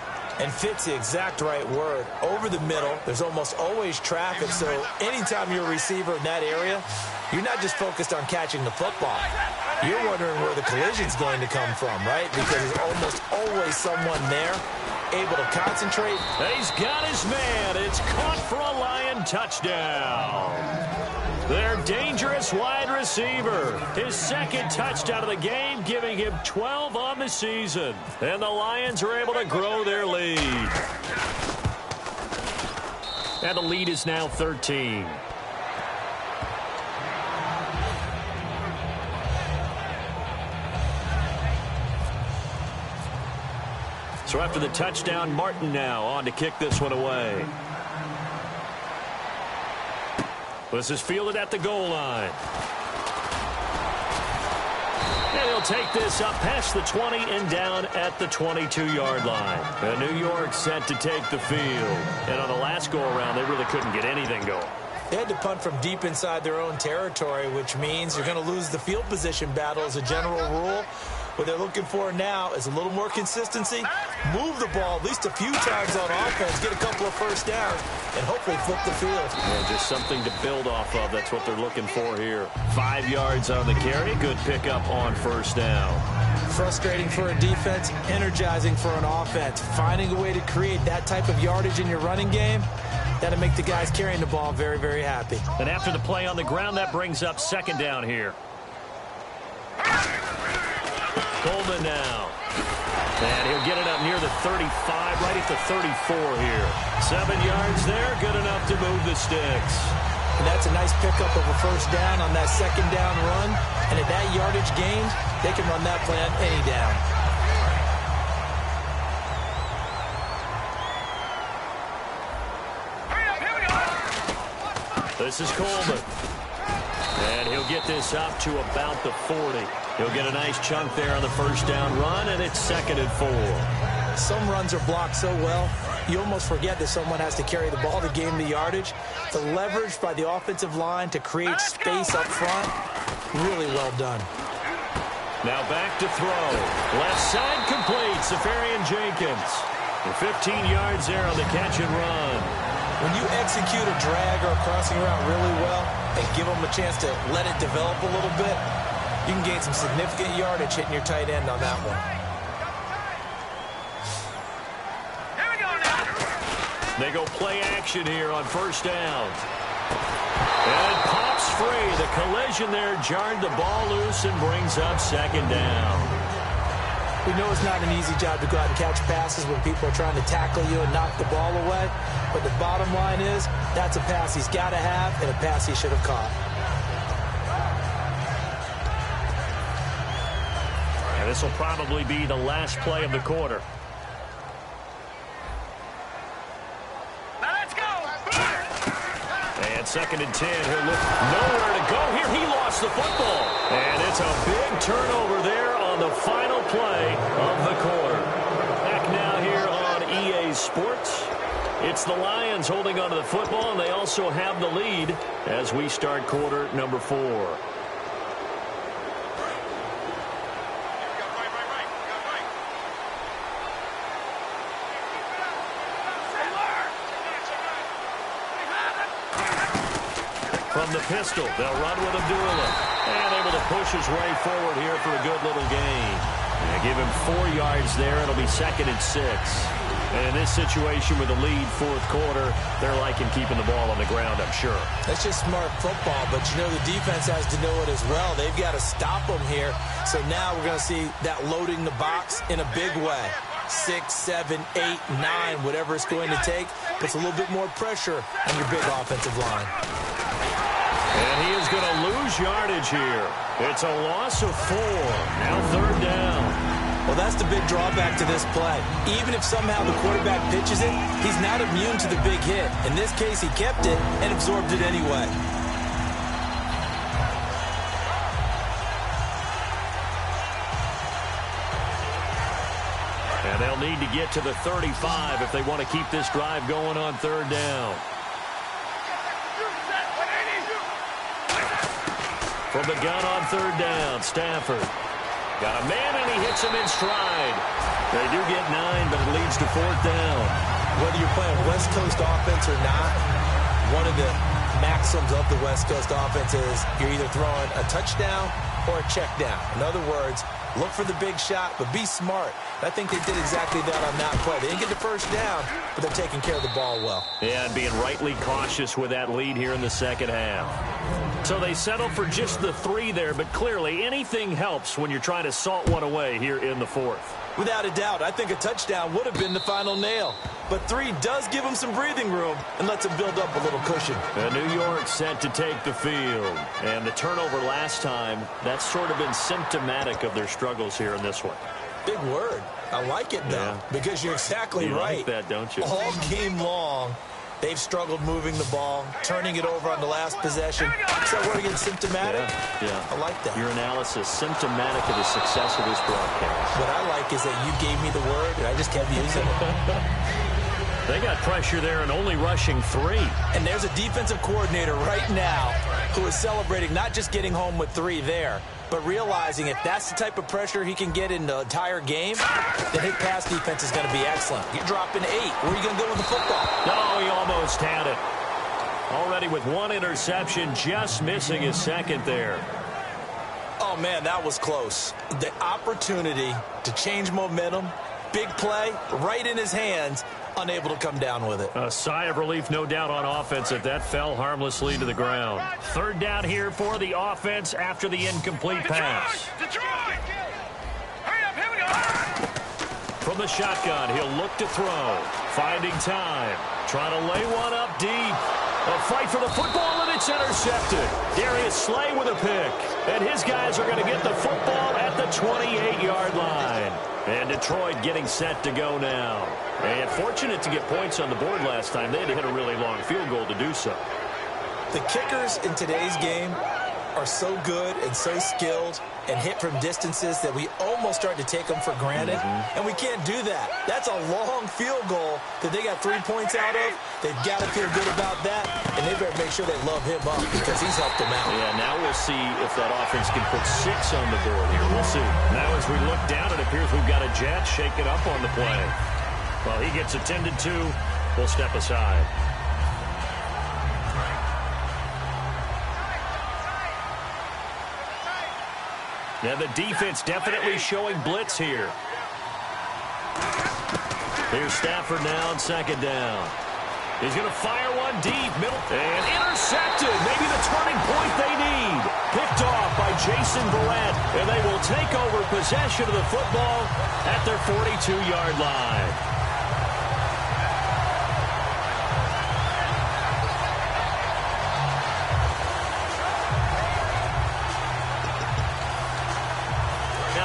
And fits the exact right word. Over the middle, there's almost always traffic, so anytime you're a receiver in that area, you're not just focused on catching the football. You're wondering where the collision's going to come from, right? Because there's almost always someone there able to concentrate. He's got his man. It's caught for a Lion touchdown. Their dangerous wide receiver. His 2nd touchdown of the game, giving him 12 on the season. And the Lions are able to grow their lead. And the lead is now 13. So after the touchdown, Martin now on to kick this one away. This is fielded at the goal line. And he'll take this up past the 20 and down at the 22-yard line. And New York set to take the field. And on the last go-around, they really couldn't get anything going. They had to punt from deep inside their own territory, which means you're going to lose the field position battle as a general rule. What they're looking for now is a little more consistency. Move the ball at least a few times on offense. Get a couple of first downs and hopefully flip the field. Yeah, just something to build off of. That's what they're looking for here. 5 yards on the carry. Good pickup on first down. Frustrating for a defense, energizing for an offense. Finding a way to create that type of yardage in your running game, That'll make the guys carrying the ball very, very happy. And after the play on the ground, that brings up second down here. Coleman now. And he'll get it up near the 35, right at the 34 here. 7 yards there, good enough to move the sticks. And that's a nice pickup of a first down on that second down run. And at that yardage gained, they can run that play on any down. This is Coleman. And he'll get this up to about the 40. He'll get a nice chunk there on the first down run, and it's 2nd and 4. Some runs are blocked so well, you almost forget that someone has to carry the ball to gain the yardage. The leverage by the offensive line to create space up front, really well done. Now back to throw. Left side complete. Safarian-Jenkins. And 15 yards there on the catch and run. When you execute a drag or a crossing route really well and give them a chance to let it develop a little bit, you can gain some significant yardage hitting your tight end on that one. They go play action here on first down. And it pops free. The collision there jarred the ball loose and brings up second down. We know it's not an easy job to go out and catch passes when people are trying to tackle you and knock the ball away. But the bottom line is, that's a pass he's got to have and a pass he should have caught. And this will probably be the last play of the quarter. And 2nd and 10. He'll look nowhere to go here. He lost the football. And it's a big turnover there on the final play of the quarter. Back now here on EA Sports. It's the Lions holding onto the football, and they also have the lead as we start quarter number 4. From the pistol, they'll run with Abdullah. And able to push his way forward here for a good little gain. And give him 4 yards there. It'll be 2nd and 6. And in this situation with the lead, 4th quarter, they're liking keeping the ball on the ground, I'm sure. That's just smart football, but you know the defense has to know it as well. They've got to stop them here. So now we're going to see that loading the box in a big way. 6, 7, 8, 9, whatever it's going to take, puts a little bit more pressure on your big offensive line. And he is going to lose yardage here. It's a loss of 4. Now 3rd down. Well, that's the big drawback to this play. Even if somehow the quarterback pitches it, he's not immune to the big hit. In this case, he kept it and absorbed it anyway. And they'll need to get to the 35 if they want to keep this drive going on 3rd down. From the gun on 3rd down, Stafford. Got a man, and he hits him in stride. They do get 9, but it leads to 4th down. Whether you're playing West Coast offense or not, one of the maxims of the West Coast offense is you're either throwing a touchdown or a check down. In other words, look for the big shot, but be smart. I think they did exactly that on that play. They didn't get the first down, but they're taking care of the ball well. Yeah, and being rightly cautious with that lead here in the second half. So they settle for just the 3 there, but clearly anything helps when you're trying to salt one away here in the 4th. Without a doubt, I think a touchdown would have been the final nail. But 3 does give them some breathing room and lets them build up a little cushion. And New York set to take the field. And the turnover last time, that's sort of been symptomatic of their struggles here in this one. Big word. I like it, though, because you're exactly right. You like that, don't you? All game long, they've struggled moving the ball, turning it over on the last possession. Is that word again, symptomatic? Yeah. I like that. Your analysis, symptomatic of the success of this broadcast. What I like is that you gave me the word, and I just kept using it. They got pressure there and only rushing 3. And there's a defensive coordinator right now who is celebrating not just getting home with 3 there, but realizing if that's the type of pressure he can get in the entire game, then his pass defense is going to be excellent. You're dropping 8. Where are you going to go with the football? No, he almost had it. Already with 1 interception, just missing his 2nd there. Oh, man, that was close. The opportunity to change momentum, big play, right in his hands, unable to come down with it. A sigh of relief, no doubt, on offense that fell harmlessly to the ground. Third down here for the offense after the incomplete pass. Detroit! Hurry up, here we go! From the shotgun, he'll look to throw. Finding time. Trying to lay one up deep. A fight for the football, and it's intercepted. Darius Slay with a pick. And his guys are going to get the football at the 28-yard line. And Detroit getting set to go now. And fortunate to get points on the board last time. They had to hit a really long field goal to do so. The kickers in today's game are so good and so skilled and hit from distances that we almost start to take them for granted. And we can't do that. That's a long field goal that they got 3 points out of. They've got to feel good about that, and they better make sure they love him up because he's helped them out. Yeah, now we'll see if that offense can put 6 on the board here. We'll see. Now as we look down, it appears we've got a Jet shaking up on the play. While he gets attended to, we'll step aside. Now the defense definitely showing blitz here. Here's Stafford now on second down. He's going to fire one deep, middle, and intercepted. Maybe the turning point they need. Picked off by Jason Verrett, and they will take over possession of the football at their 42-yard line.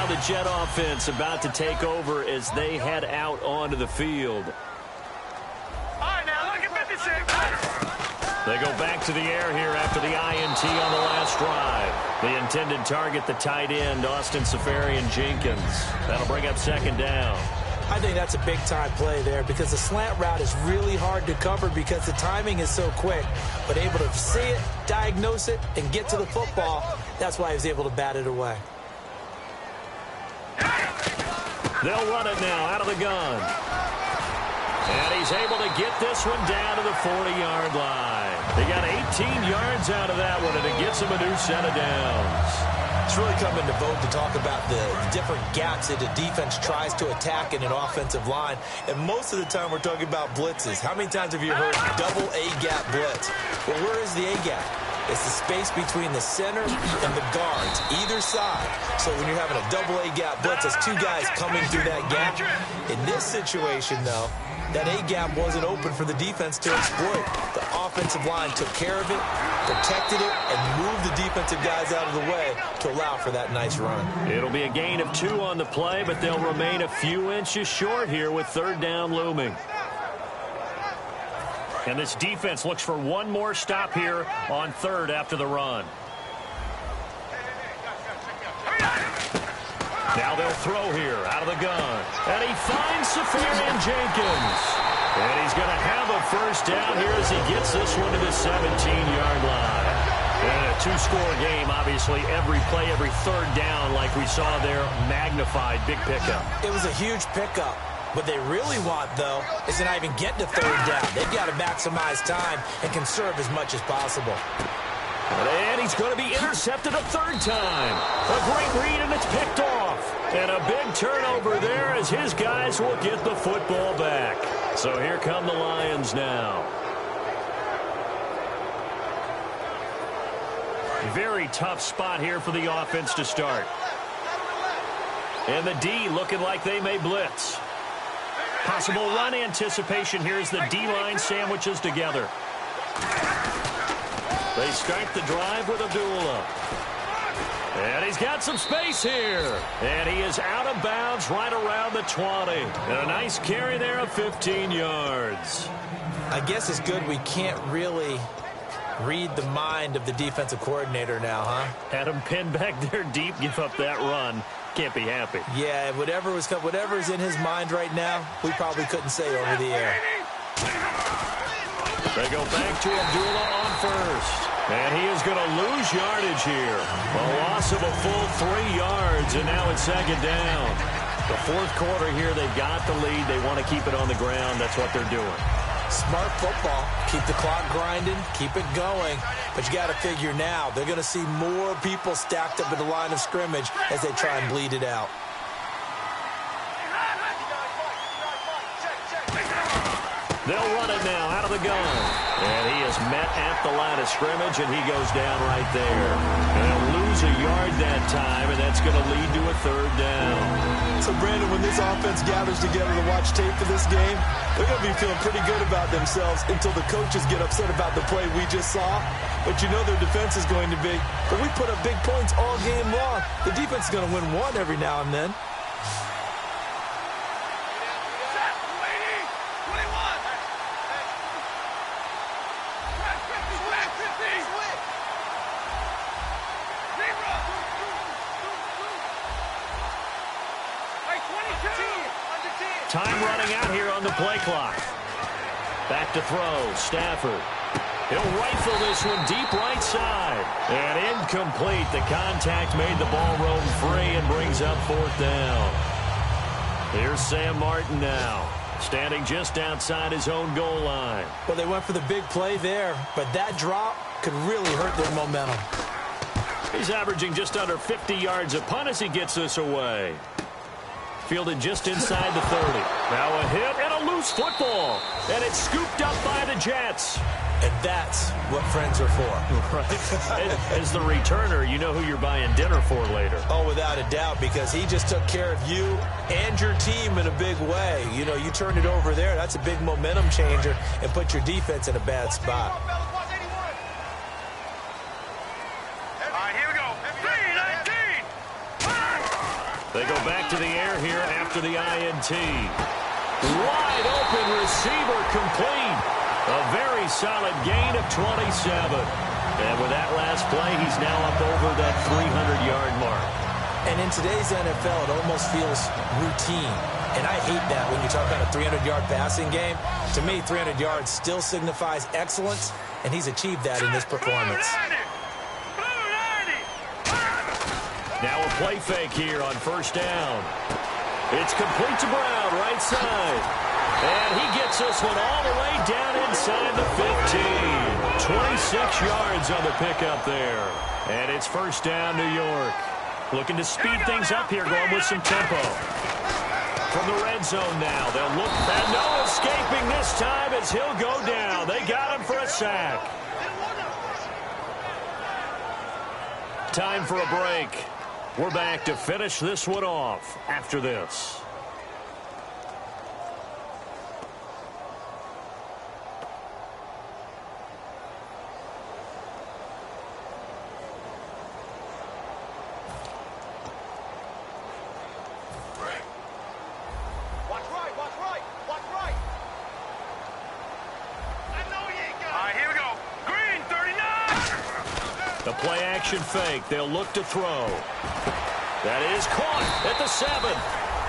The Jet offense about to take over as they head out onto the field. All right, now look at 56. They go back to the air here after the INT on the last drive. The intended target, the tight end, Austin Seferian-Jenkins. That'll bring up second down. I think that's a big-time play there because the slant route is really hard to cover because the timing is so quick. But able to see it, diagnose it, and get to the football, that's why he was able to bat it away. They'll run it now out of the gun. And he's able to get this one down to the 40-yard line. They got 18 yards out of that one, and it gets him a new set of downs. It's really coming to vote to talk about the different gaps that a defense tries to attack in an offensive line. And most of the time we're talking about blitzes. How many times have you heard double A-gap blitz? Well, where is the A-gap? It's the space between the center and the guards, either side. So when you're having a double A-gap blitz, there's two guys coming through that gap. In this situation, though, that A-gap wasn't open for the defense to exploit. The offensive line took care of it, protected it, and moved the defensive guys out of the way to allow for that nice run. It'll be a gain of 2 on the play, but they'll remain a few inches short here with third down looming. And this defense looks for one more stop here on third after the run. Now they'll throw here out of the gun. And he finds Seferian-Jenkins. And he's going to have a first down here as he gets this one to the 17-yard line. And a 2-score game, obviously, every play, every third down, like we saw there, magnified, big pickup. It was a huge pickup. What they really want, though, is to not even get to third down. They've got to maximize time and conserve as much as possible. And he's going to be intercepted a third time. A great read, and it's picked off. And a big turnover there as his guys will get the football back. So here come the Lions now. Very tough spot here for the offense to start. And the D looking like they may blitz. Possible run anticipation here as the D-line sandwiches together. They start the drive with Abdullah. And he's got some space here. And he is out of bounds right around the 20. And a nice carry there of 15 yards. I guess it's good we can't really read the mind of the defensive coordinator now, huh? Had him pinned back there deep, give up that run. Can't be happy. Yeah, whatever's in his mind right now, we probably couldn't say over the air. They go back to Abdullah on first. And he is going to lose yardage here. A loss of a full 3 yards, and now it's second down. The fourth quarter here, they've got the lead. They want to keep it on the ground. That's what they're doing. Smart football. Keep the clock grinding. Keep it going. But you got to figure now, they're going to see more people stacked up at the line of scrimmage as they try and bleed it out. They'll run it now out of the gun. And he is met at the line of scrimmage, and he goes down right there. And they'll lose a yard that time, and that's going to lead to a third down. So, Brandon, when this offense gathers together to watch tape for this game, they're going to be feeling pretty good about themselves until the coaches get upset about the play we just saw. But you know their defense is going to be. But we put up big points all game long. The defense is going to win one every now and then. Time running out here on the play clock. Back to throw, Stafford. He'll rifle this one deep right side. And incomplete. The contact made the ball roam free and brings up fourth down. Here's Sam Martin now, standing just outside his own goal line. Well, they went for the big play there, but that drop could really hurt their momentum. He's averaging just under 50 yards a punt as he gets this away. Fielded just inside the 30. Now a hit and a loose football. And it's scooped up by the Jets. And that's what friends are for. Right. As the returner, you know who you're buying dinner for later. Oh, without a doubt, because he just took care of you and your team in a big way. You know, you turned it over there. That's a big momentum changer and put your defense in a bad spot. They go back to the air here after the INT. Wide open receiver complete. A very solid gain of 27. And with that last play, he's now up over that 300-yard mark. And in today's NFL, it almost feels routine. And I hate that when you talk about a 300-yard passing game. To me, 300 yards still signifies excellence, and he's achieved that in this performance. Now a play fake here on first down. It's complete to Brown, right side. And he gets this one all the way down inside the 15. 26 yards on the pickup there. And it's first down, New York. Looking to speed things up here, going with some tempo. From the red zone now, they'll look, and no escaping this time as he'll go down. They got him for a sack. Time for a break. We're back to finish this one off after this. The play-action fake. They'll look to throw. That is caught at the 7.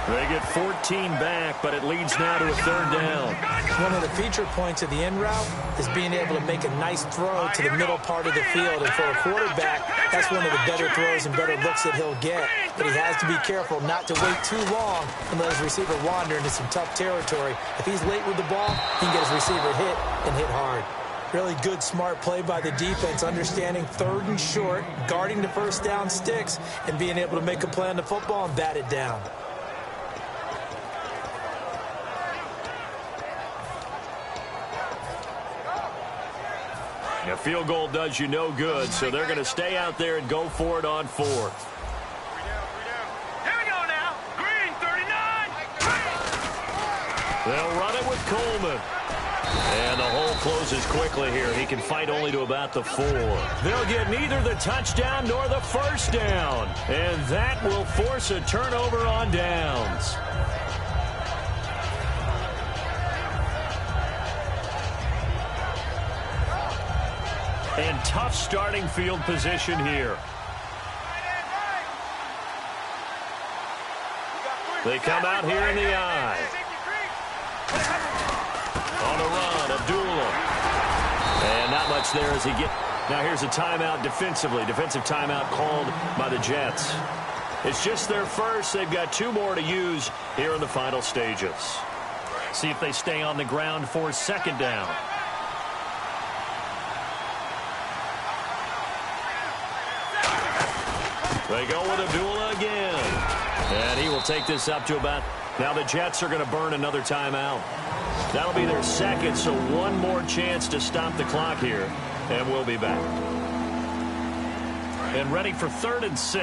They get 14 back, but it leads now to a third down. One of the feature points of the in route is being able to make a nice throw to the middle part of the field. And for a quarterback, that's one of the better throws and better looks that he'll get. But he has to be careful not to wait too long and let his receiver wander into some tough territory. If he's late with the ball, he can get his receiver hit and hit hard. Really good, smart play by the defense, understanding third and short, guarding the first down sticks, and being able to make a play on the football and bat it down. A field goal does you no good, so they're going to stay out there and go for it on fourth. Here we go now. Green, 39. They'll run it with Coleman. And the hole closes quickly here. He can fight only to about the 4. They'll get neither the touchdown nor the first down. And that will force a turnover on downs. And tough starting field position here. They come out here in the eye. On the run, Abdullah. And not much there as he gets. Now here's a timeout defensively. Defensive timeout called by the Jets. It's just their first. They've got 2 more to use here in the final stages. See if they stay on the ground for second down. They go with Abdullah again. And he will take this up to about. Now the Jets are going to burn another timeout. That'll be their second, so one more chance to stop the clock here, and we'll be back. And ready for 3rd and 6.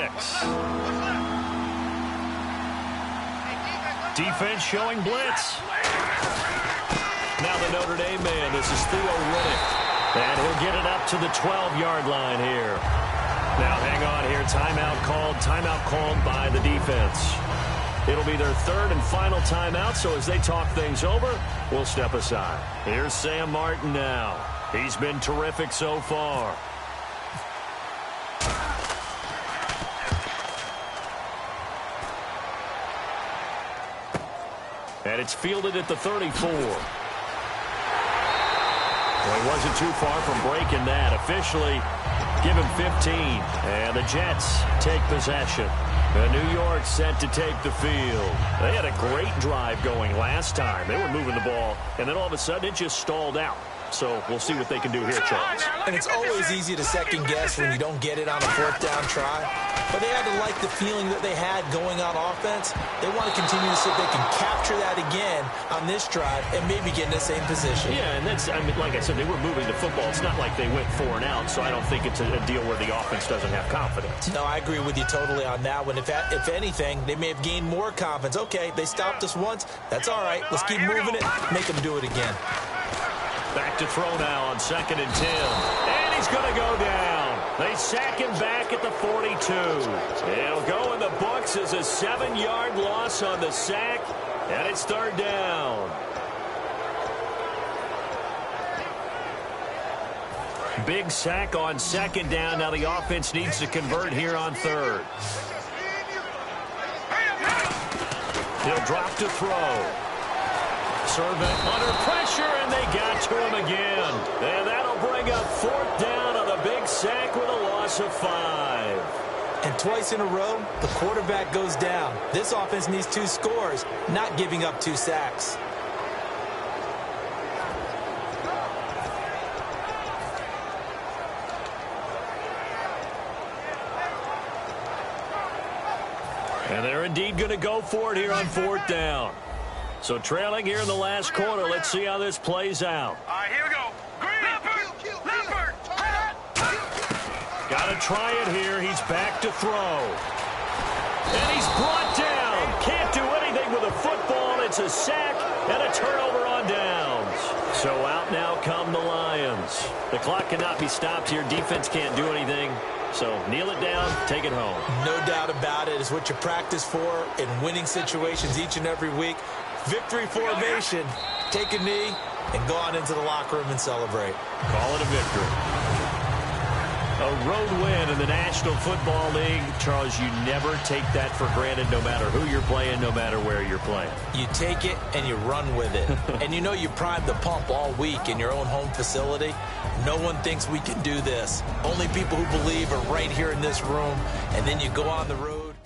Defense showing blitz. Now the Notre Dame man, this is Theo Riddick. And he'll get it up to the 12-yard line here. Now hang on here, timeout called by the defense. It'll be their 3rd and final timeout, so as they talk things over, we'll step aside. Here's Sam Martin now. He's been terrific so far. And it's fielded at the 34. Well, he wasn't too far from breaking that. Officially, give him 15. And the Jets take possession. And New York set to take the field. They had a great drive going last time. They were moving the ball, and then all of a sudden it just stalled out. So we'll see what they can do here, Charles. And it's always easy to second guess when you don't get it on a 4th down try. But they had to like the feeling that they had going on offense. They want to continue to see if they can capture that again on this drive and maybe get in the same position. Yeah, and that's, I mean, like I said, they were moving the football. It's not like they went 4 and out, so I don't think it's a deal where the offense doesn't have confidence. No, I agree with you totally on that one. If anything, they may have gained more confidence. Okay, they stopped us once. That's all right. Let's keep moving it. Make them do it again. Back to throw now on 2nd and 10. And he's going to go down. They sack him back at the 42. It'll go in the books as a 7-yard loss on the sack. And it's 3rd down. Big sack on 2nd down. Now the offense needs to convert here on 3rd. He'll drop to throw. Servant under pressure, and they got to him again. And that'll bring up 4th down on a big sack with a loss of 5. And twice in a row, the quarterback goes down. This offense needs 2 scores, not giving up 2 sacks. And they're indeed going to go for it here on 4th down. So trailing here in the last quarter. Let's see how this plays out. All right, here we go. Green. Leopard. Got to try it here. He's back to throw. And he's brought down. Can't do anything with a football. It's a sack and a turnover on downs. So out now come the Lions. The clock cannot be stopped here. Defense can't do anything. So kneel it down, take it home. No doubt about it. It's what you practice for in winning situations each and every week. Victory formation. Take a knee and go on into the locker room and celebrate. Call it a victory. A road win in the National Football League. Charles, you never take that for granted no matter who you're playing, no matter where you're playing. You take it and you run with it. And you know you primed the pump all week in your own home facility. No one thinks we can do this. Only people who believe are right here in this room. And then you go on the road.